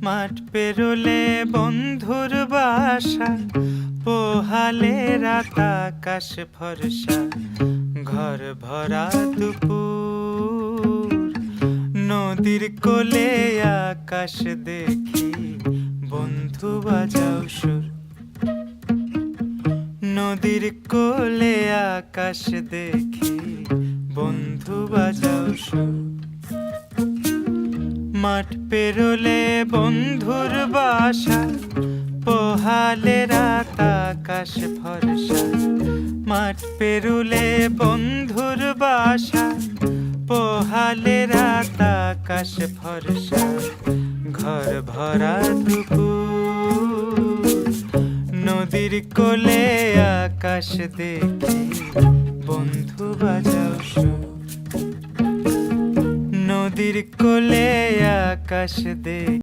মাঠ পেরোলে বন্ধুর বাসা, পোহালে রাত আকাশ ভরসা, ঘর ভরা দুপুর। নদীর কোলে আকাশ দেখি, বন্ধু বাজাও সুর। নদীর কোলে আকাশ দেখি, বন্ধু বাজাও সুর। মাঠ পেরোলে বন্ধুর বাসা, পোহালে রাত আকাশ ভরসা। মাঠ পেরোলে বন্ধুর বাসা, পোহালে রাত আকাশ ভরসা, ঘর ভরা দুপুর। নদীর কোলে আকাশ দেখি, বন্ধু বাজাও সুর। নদীর কোলে আকাশ দেখি।